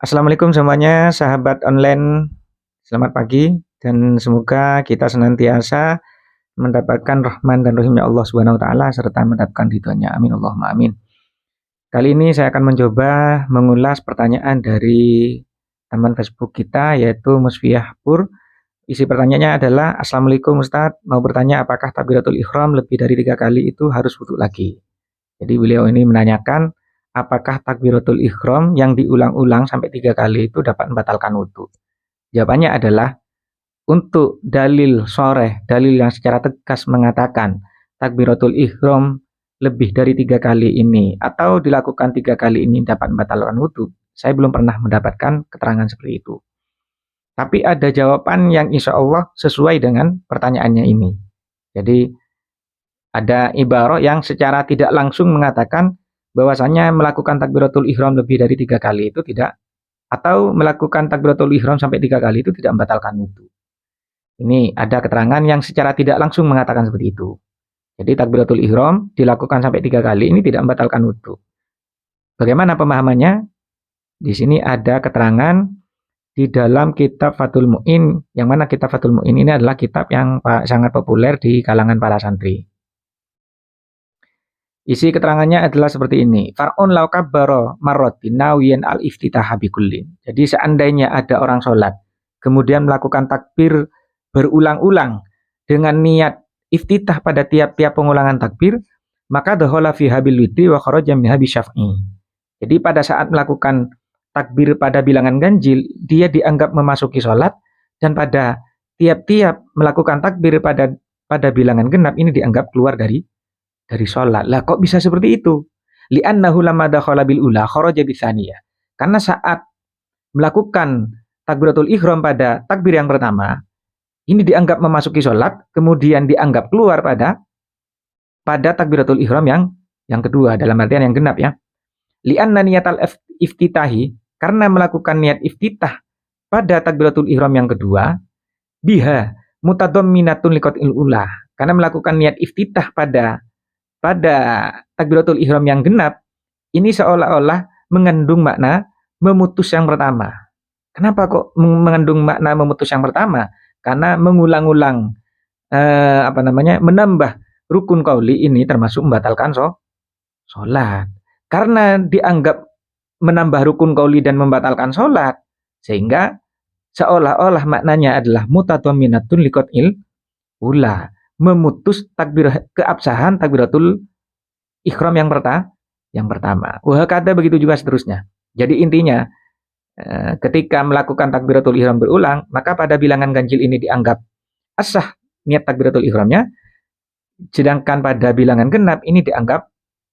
Assalamualaikum semuanya, sahabat online. Selamat pagi dan semoga kita senantiasa mendapatkan rahman dan rahimnya Allah Subhanahu wa taala serta mendapatkan ridhonya. Amin Allahumma amin. Kali ini saya akan mencoba mengulas pertanyaan dari teman Facebook kita yaitu Musfiah Pur. Isi pertanyaannya adalah, Assalamualaikum Ustadz, mau bertanya apakah takbiratul ihram lebih dari 3 kali itu harus wudhu lagi? Jadi beliau ini menanyakan apakah takbiratul ihram yang diulang-ulang sampai 3 kali itu dapat membatalkan wudhu. Jawabannya adalah untuk dalil shareh, dalil yang secara tegas mengatakan takbiratul ihram lebih dari 3 kali ini atau dilakukan 3 kali ini dapat membatalkan wudhu, saya belum pernah mendapatkan keterangan seperti itu. Tapi ada jawaban yang insya Allah sesuai dengan pertanyaannya ini. Jadi ada ibarah yang secara tidak langsung mengatakan bahwasanya melakukan takbiratul ihram lebih dari 3 kali itu tidak, atau melakukan takbiratul ihram sampai 3 kali itu tidak membatalkan wudhu. Ini ada keterangan yang secara tidak langsung mengatakan seperti itu. Jadi takbiratul ihram dilakukan sampai 3 kali ini tidak membatalkan wudhu. Bagaimana pemahamannya? Di sini ada keterangan di dalam kitab Fathul Mu'in, yang mana kitab Fathul Mu'in ini adalah kitab yang sangat populer di kalangan para santri. Isi keterangannya adalah seperti ini. Far'un lau kabbaro marrotin nawiyan al-iftitah bikullin. Jadi seandainya ada orang sholat, kemudian melakukan takbir berulang-ulang dengan niat iftitah pada tiap-tiap pengulangan takbir, maka dakhala fi habil witri wa kharaja min habi syaf'i. Jadi pada saat melakukan takbir pada bilangan ganjil, dia dianggap memasuki sholat, dan pada tiap-tiap melakukan takbir pada bilangan genap ini dianggap keluar dari sholat. Lah kok bisa seperti itu? Li'annahu lamma dakhala bil ula kharaja bitsaniyah. Karena saat melakukan takbiratul ihram pada takbir yang pertama, ini dianggap memasuki sholat, kemudian dianggap keluar pada takbiratul ihram yang kedua, dalam artian yang genap ya. Li'anna niyatal iftitahi, karena melakukan niat iftitah pada takbiratul ihram yang kedua, biha mutadamminatun liqatil ula. Karena melakukan niat iftitah pada takbiratul ihram yang genap, ini seolah-olah mengandung makna memutus yang pertama. Kenapa kok mengandung makna memutus yang pertama? Karena mengulang-ulang menambah rukun qauli ini termasuk membatalkan sholat. Karena dianggap menambah rukun qauli dan membatalkan sholat, sehingga seolah-olah maknanya adalah mutadamminatun liqatil ula, memutus keabsahan takbiratul ihram yang pertama. Wah, kata begitu juga seterusnya. Jadi intinya ketika melakukan takbiratul ihram berulang, maka pada bilangan ganjil ini dianggap asah niat takbiratul ihramnya, sedangkan pada bilangan genap ini dianggap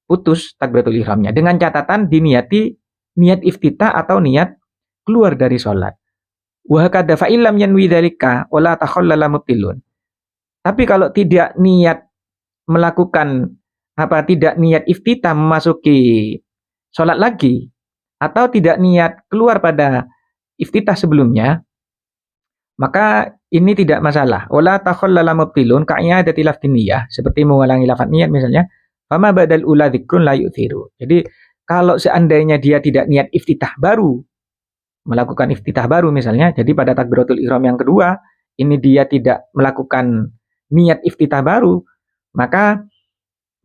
putus takbiratul ihramnya, dengan catatan diniati niat iftitah atau niat keluar dari sholat. Wa hakadha fa illam yanwi dzalika wala takhallala mubtilun. Tapi kalau tidak niat melakukan tidak niat iftitah memasuki sholat lagi, atau tidak niat keluar pada iftitah sebelumnya, maka ini tidak masalah. Wala takhallala mubtilun ka'iyadati lafdhin niyah, seperti mengulangi lafaz niat misalnya, fama badal ula dzikrun la yu'thiru. Jadi kalau seandainya dia tidak niat iftitah baru, melakukan iftitah baru misalnya, jadi pada takbiratul ihram yang kedua ini dia tidak melakukan niat iftitah baru, maka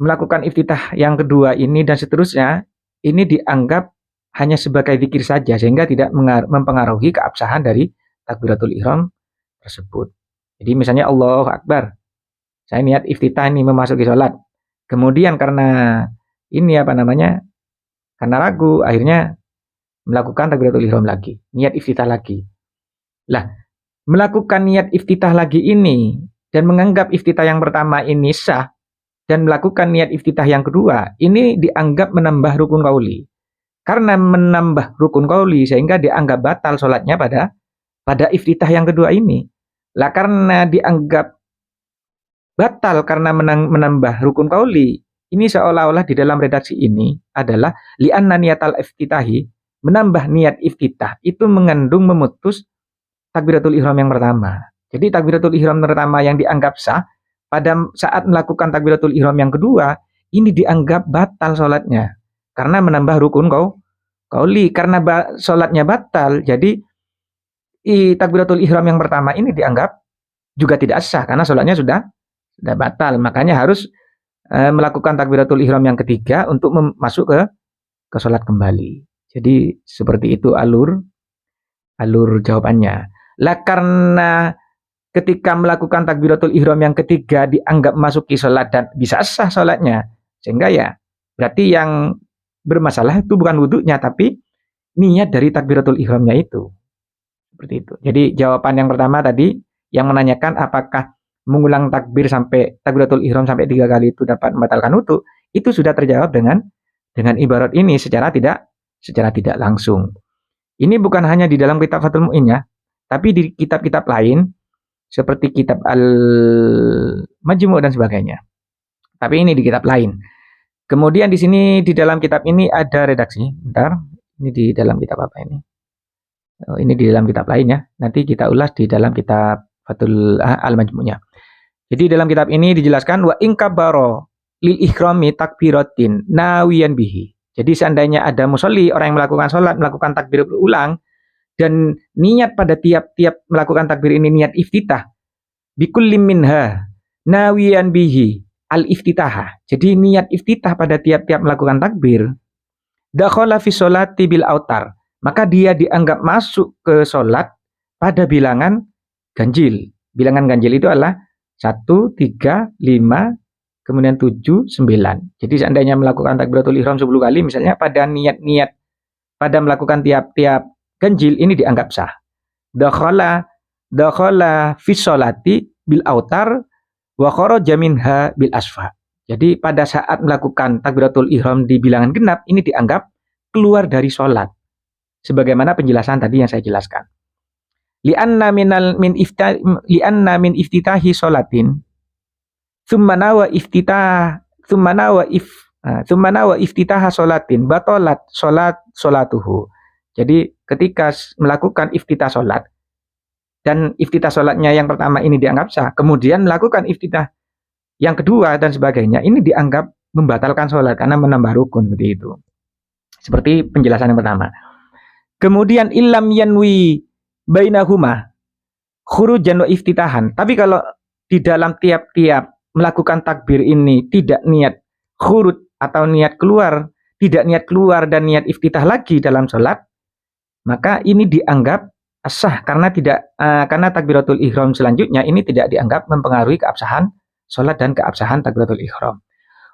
melakukan iftitah yang kedua ini dan seterusnya ini dianggap hanya sebagai zikir saja, sehingga tidak mempengaruhi keabsahan dari takbiratul ihram tersebut. Jadi misalnya Allahu Akbar, saya niat iftitah ini memasuki sholat, kemudian karena ini karena ragu, akhirnya melakukan takbiratul ihram lagi, niat iftitah lagi. Lah, melakukan niat iftitah lagi ini dan menganggap iftitah yang pertama ini sah, dan melakukan niat iftitah yang kedua ini dianggap menambah rukun qauli. Karena menambah rukun qauli sehingga dianggap batal sholatnya pada iftitah yang kedua ini. Lah karena dianggap batal karena menambah rukun qauli, ini seolah-olah di dalam redaksi ini adalah li'anna niyatal iftitahi, menambah niat iftitah itu mengandung memutus takbiratul ihram yang pertama. Jadi takbiratul ihram pertama yang dianggap sah, pada saat melakukan takbiratul ihram yang kedua ini dianggap batal sholatnya karena menambah rukun qauli karena sholatnya batal. Jadi takbiratul ihram yang pertama ini dianggap juga tidak sah karena sholatnya sudah batal. Makanya harus melakukan takbiratul ihram yang ketiga untuk masuk ke sholat kembali. Jadi seperti itu alur jawabannya. Lah karena ketika melakukan takbiratul ihram yang ketiga dianggap masuki sholat dan bisa sah sholatnya, sehingga ya berarti yang bermasalah itu bukan wudhunya tapi niat dari takbiratul ihramnya itu. Seperti itu. Jadi jawaban yang pertama tadi yang menanyakan apakah mengulang takbiratul ihram sampai 3 kali itu dapat membatalkan wudhu, itu sudah terjawab dengan ibarat ini secara tidak langsung. Ini bukan hanya di dalam kitab Fathul Mu'in ya, tapi di kitab-kitab lain seperti kitab Al-Majmu' dan sebagainya. Tapi ini di kitab lain. Kemudian di sini di dalam kitab ini ada redaksi. Bentar, ini di dalam kitab apa ini? Oh, ini di dalam kitab lain ya. Nanti kita ulas di dalam kitab Fathul Al-Majmu'nya. Jadi dalam kitab ini dijelaskan wa inkabaro lil ihrami takbiratin nawiyan bihi. Jadi seandainya ada musolli, orang yang melakukan sholat, melakukan takbir berulang, dan niat pada tiap-tiap melakukan takbir ini niat iftitah, bikulli minha nawiyan bihi al-iftitaha. Jadi niat iftitah pada tiap-tiap melakukan takbir, dakhala fi sholati bil autar. Maka dia dianggap masuk ke sholat pada bilangan ganjil. Bilangan ganjil itu adalah 1, 3, 5, kemudian 7, 9. Jadi seandainya melakukan takbiratul ihram 10 kali, misalnya pada niat-niat pada melakukan tiap-tiap ganjil ini dianggap sah. Dakhala fi sholati bil autar wa kharaja minha bil asfa. Jadi pada saat melakukan takbiratul ihram di bilangan genap ini dianggap keluar dari sholat. Sebagaimana penjelasan tadi yang saya jelaskan. Li'anna min iftitahi sholatin thumma nawa iftitaha sholatin batalat sholatuhu. Jadi ketika melakukan iftitah sholat dan iftitah sholatnya yang pertama ini dianggap sah, kemudian melakukan iftitah yang kedua dan sebagainya, ini dianggap membatalkan sholat karena menambah rukun seperti itu. Seperti penjelasan yang pertama. Kemudian illam yanwi bainahuma khurujan wa iftitahan. Tapi kalau di dalam tiap-tiap melakukan takbir ini tidak niat khurud atau niat keluar, tidak niat keluar dan niat iftitah lagi dalam sholat, maka ini dianggap sah karena karena takbiratul ihram selanjutnya ini tidak dianggap mempengaruhi keabsahan sholat dan keabsahan takbiratul ihram.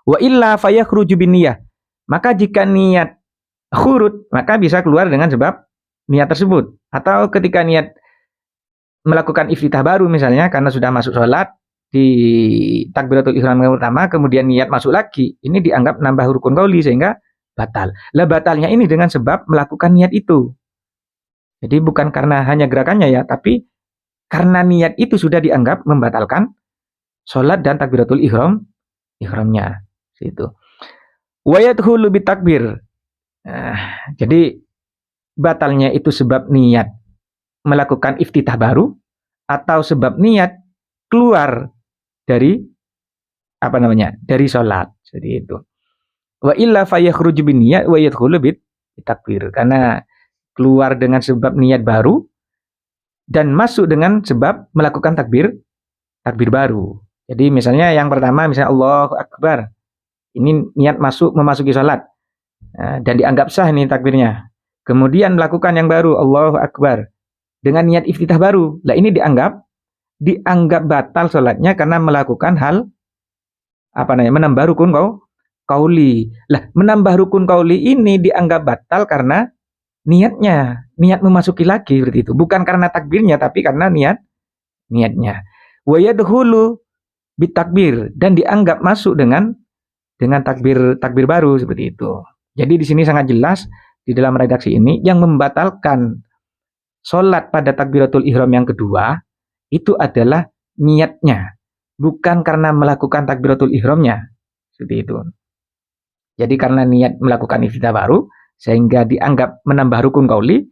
Wa illa fayakhruju binniyah. Maka jika niat khurud, maka bisa keluar dengan sebab niat tersebut. Atau ketika niat melakukan iftitah baru misalnya karena sudah masuk sholat di takbiratul ihram yang pertama, kemudian niat masuk lagi, ini dianggap nambah rukun qauli sehingga batal. Lah batalnya ini dengan sebab melakukan niat itu. Jadi bukan karena hanya gerakannya ya, tapi karena niat itu sudah dianggap membatalkan sholat dan takbiratul ihramnya. Itu. Wa yadkhulu bitakbir. Jadi batalnya itu sebab niat melakukan iftitah baru atau sebab niat keluar dari dari sholat. Jadi itu. Wa illa fayakhruju bin niyat wa yadkhulu bitakbir. Karena keluar dengan sebab niat baru dan masuk dengan sebab melakukan takbir baru. Jadi misalnya yang pertama misalnya Allahu Akbar. Ini niat memasuki sholat. Dan dianggap sah ini takbirnya. Kemudian melakukan yang baru Allahu Akbar dengan niat iftitah baru. Lah ini dianggap batal sholatnya karena melakukan hal menambah rukun qauli. Lah menambah rukun qauli ini dianggap batal karena niat memasuki lagi seperti itu. Bukan karena takbirnya tapi karena niatnya. Wa yadkhulu bitakbir dan dianggap masuk dengan takbir baru seperti itu. Jadi di sini sangat jelas di dalam redaksi ini yang membatalkan sholat pada takbiratul ihram yang kedua itu adalah niatnya, bukan karena melakukan takbiratul ihramnya. Seperti itu. Jadi karena niat melakukan iftitah baru sehingga dianggap menambah rukun qauli,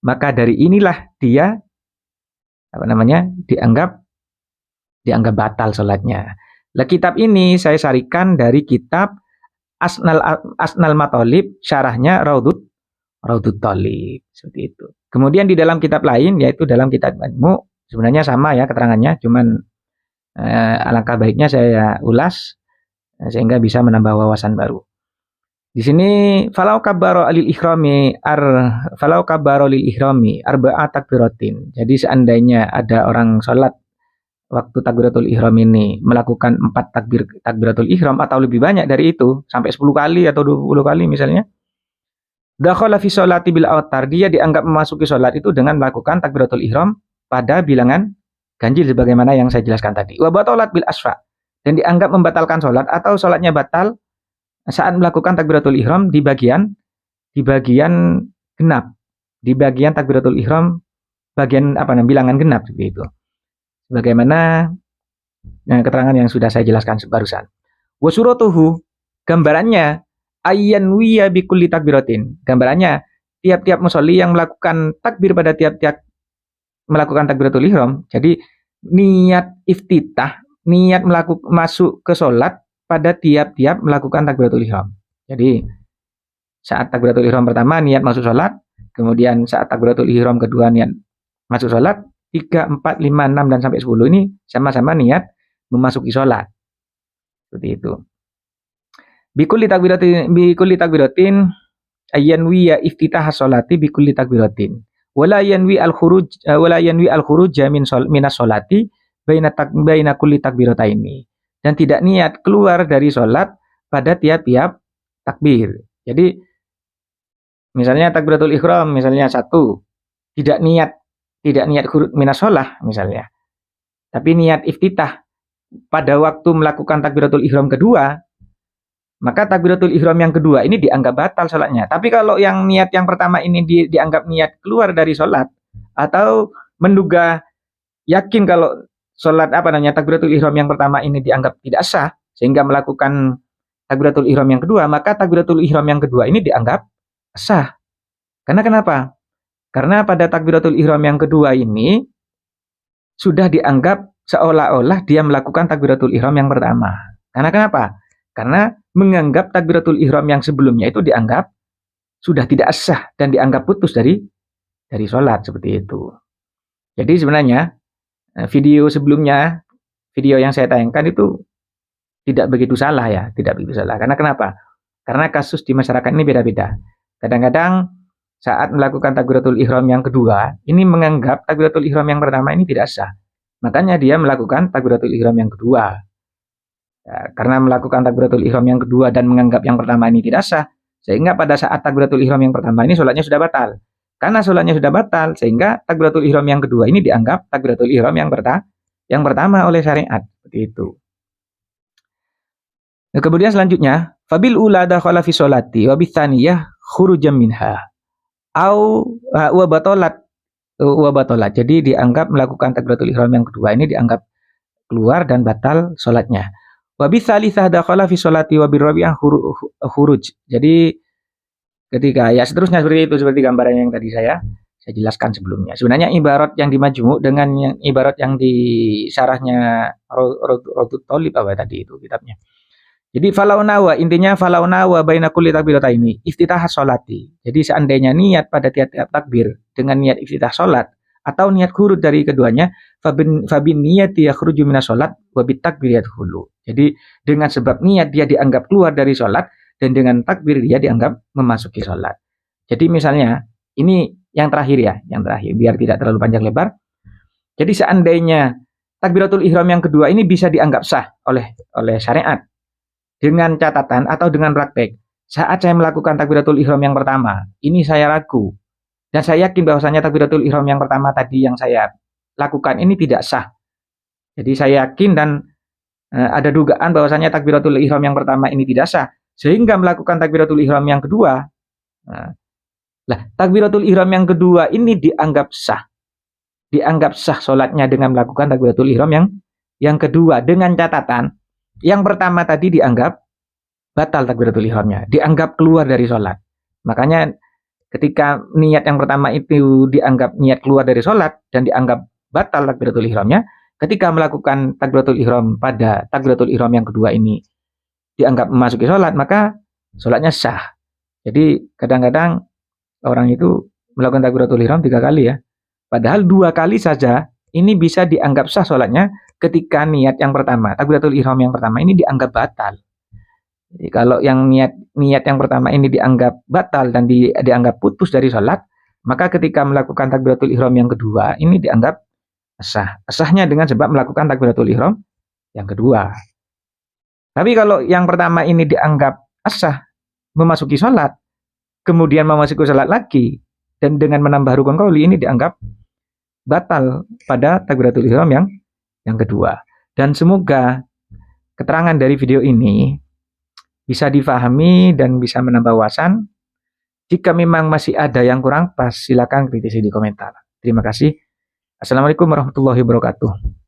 maka dari inilah dia dianggap batal sholatnya. Lah kitab ini saya sarikan dari kitab Asnal Matolib, syarahnya Raudut Raudhut Thalib, seperti itu. Kemudian di dalam kitab lain, yaitu dalam kitab Majmu', sebenarnya sama ya keterangannya, cuman alangkah baiknya saya ulas sehingga bisa menambah wawasan baru. Di sini falau kabbaro lil ihrami arba'a takbiratin. Jadi seandainya ada orang sholat waktu takbiratul ihram ini melakukan 4 takbiratul ihram atau lebih banyak dari itu, sampai 10 kali atau 20 kali misalnya, dakhala fi sholati bil autar, dia dianggap memasuki sholat itu dengan melakukan takbiratul ihram pada bilangan ganjil sebagaimana yang saya jelaskan tadi. Wa batalat bil asfa, dan dianggap membatalkan sholat atau sholatnya batal saat melakukan takbiratul ihram di bagian genap, di bagian takbiratul ihram bagian bilangan genap seperti itu. Sebagaimana keterangan yang sudah saya jelaskan barusan. Wa suratuhu, gambarannya ayyanwiya bikulli takbiratin. Gambarannya tiap-tiap musolli yang melakukan takbir pada tiap-tiap melakukan takbiratul ihram. Jadi niat iftitah, niat masuk ke sholat pada tiap-tiap melakukan takbiratul ihram. Jadi saat takbiratul ihram pertama niat masuk sholat, kemudian saat takbiratul ihram kedua niat masuk sholat, 3, 4, 5, 6 dan sampai 10 ini sama-sama niat memasuki sholat. Seperti itu. Bikulli takbiratin ayyanwiya iftitah sholati bikulli takbiratin. Wala yanwi al-khuruj minas sholati baina kulli takbirataini. Dan tidak niat keluar dari sholat pada tiap-tiap takbir. Jadi misalnya takbiratul ihram misalnya 1, tidak niat khuruj minas sholah misalnya, tapi niat iftitah pada waktu melakukan takbiratul ihram kedua, maka takbiratul ihram yang kedua ini dianggap batal sholatnya. Tapi kalau yang niat yang pertama ini dianggap niat keluar dari sholat, atau menduga yakin kalau sholat takbiratul ihram yang pertama ini dianggap tidak sah, sehingga melakukan takbiratul ihram yang kedua, maka takbiratul ihram yang kedua ini dianggap sah. Karena kenapa? Karena pada takbiratul ihram yang kedua ini sudah dianggap seolah-olah dia melakukan takbiratul ihram yang pertama. Karena kenapa? Karena menganggap takbiratul ihram yang sebelumnya itu dianggap sudah tidak sah dan dianggap putus dari sholat, seperti itu. Jadi sebenarnya video sebelumnya, video yang saya tayangkan itu tidak begitu salah ya, tidak begitu salah. Karena kenapa? Karena kasus di masyarakat ini beda-beda. Kadang-kadang saat melakukan takbiratul ihram yang kedua, ini menganggap takbiratul ihram yang pertama ini tidak sah. Makanya dia melakukan takbiratul ihram yang kedua. Ya, karena melakukan takbiratul ihram yang kedua dan menganggap yang pertama ini tidak sah, sehingga pada saat takbiratul ihram yang pertama ini sholatnya sudah batal. Karena sholatnya sudah batal, sehingga takbiratul ihram yang kedua ini dianggap takbiratul ihram yang pertama oleh syariat. Seperti itu. Nah, kemudian selanjutnya, fabil ula dakhala fi sholati wa bitsaniyah khurujam minha. Wa batalat. Jadi dianggap melakukan takbiratul ihram yang kedua ini dianggap keluar dan batal sholatnya. Wa bitsalitsah dakhala fi sholati wa birrabi'ah khuruj. Jadi ketika ya seterusnya seperti itu, seperti gambaran yang tadi saya jelaskan sebelumnya. Sebenarnya ibarat yang di Majmu' dengan yang ibarat yang di syarahnya Raudhut Thalib tadi itu kitabnya. Jadi intinya falau nawa baina kulli takbirataini iftitah sholati. Jadi seandainya niat pada tiap-tiap takbir dengan niat iftitah sholat atau niat khurud dari keduanya, fabin niyati yakhruju minas sholat wa bitakbir yadkhulu. Jadi dengan sebab niat dia dianggap keluar dari sholat, dan dengan takbir dia dianggap memasuki sholat. Jadi misalnya ini yang terakhir biar tidak terlalu panjang lebar. Jadi seandainya takbiratul ihram yang kedua ini bisa dianggap sah oleh syariat, dengan catatan atau dengan praktek, saat saya melakukan takbiratul ihram yang pertama, ini saya ragu, dan saya yakin bahwasanya takbiratul ihram yang pertama tadi yang saya lakukan ini tidak sah. Jadi saya yakin dan ada dugaan bahwasanya takbiratul ihram yang pertama ini tidak sah, sehingga melakukan takbiratul ihram yang kedua. Takbiratul ihram yang kedua ini dianggap sah sholatnya dengan melakukan takbiratul ihram yang kedua, dengan catatan yang pertama tadi dianggap batal takbiratul ihramnya, dianggap keluar dari sholat. Makanya ketika niat yang pertama itu dianggap niat keluar dari sholat dan dianggap batal takbiratul ihramnya, ketika melakukan takbiratul ihram pada takbiratul ihram yang kedua ini dianggap memasuki sholat, maka sholatnya sah. Jadi kadang-kadang orang itu melakukan takbiratul ihram 3 kali ya. Padahal 2 kali saja ini bisa dianggap sah sholatnya ketika niat yang pertama, takbiratul ihram yang pertama ini dianggap batal. Jadi kalau yang niat yang pertama ini dianggap batal dan dianggap putus dari sholat, maka ketika melakukan takbiratul ihram yang kedua ini dianggap sah. Sahnya dengan sebab melakukan takbiratul ihram yang kedua. Tapi kalau yang pertama ini dianggap sah memasuki sholat, kemudian memasuki sholat lagi, dan dengan menambah rukun qauli ini dianggap batal pada takbiratul ihram yang kedua. Dan semoga keterangan dari video ini bisa difahami dan bisa menambah wawasan. Jika memang masih ada yang kurang pas, silakan kritisi di komentar. Terima kasih. Assalamualaikum warahmatullahi wabarakatuh.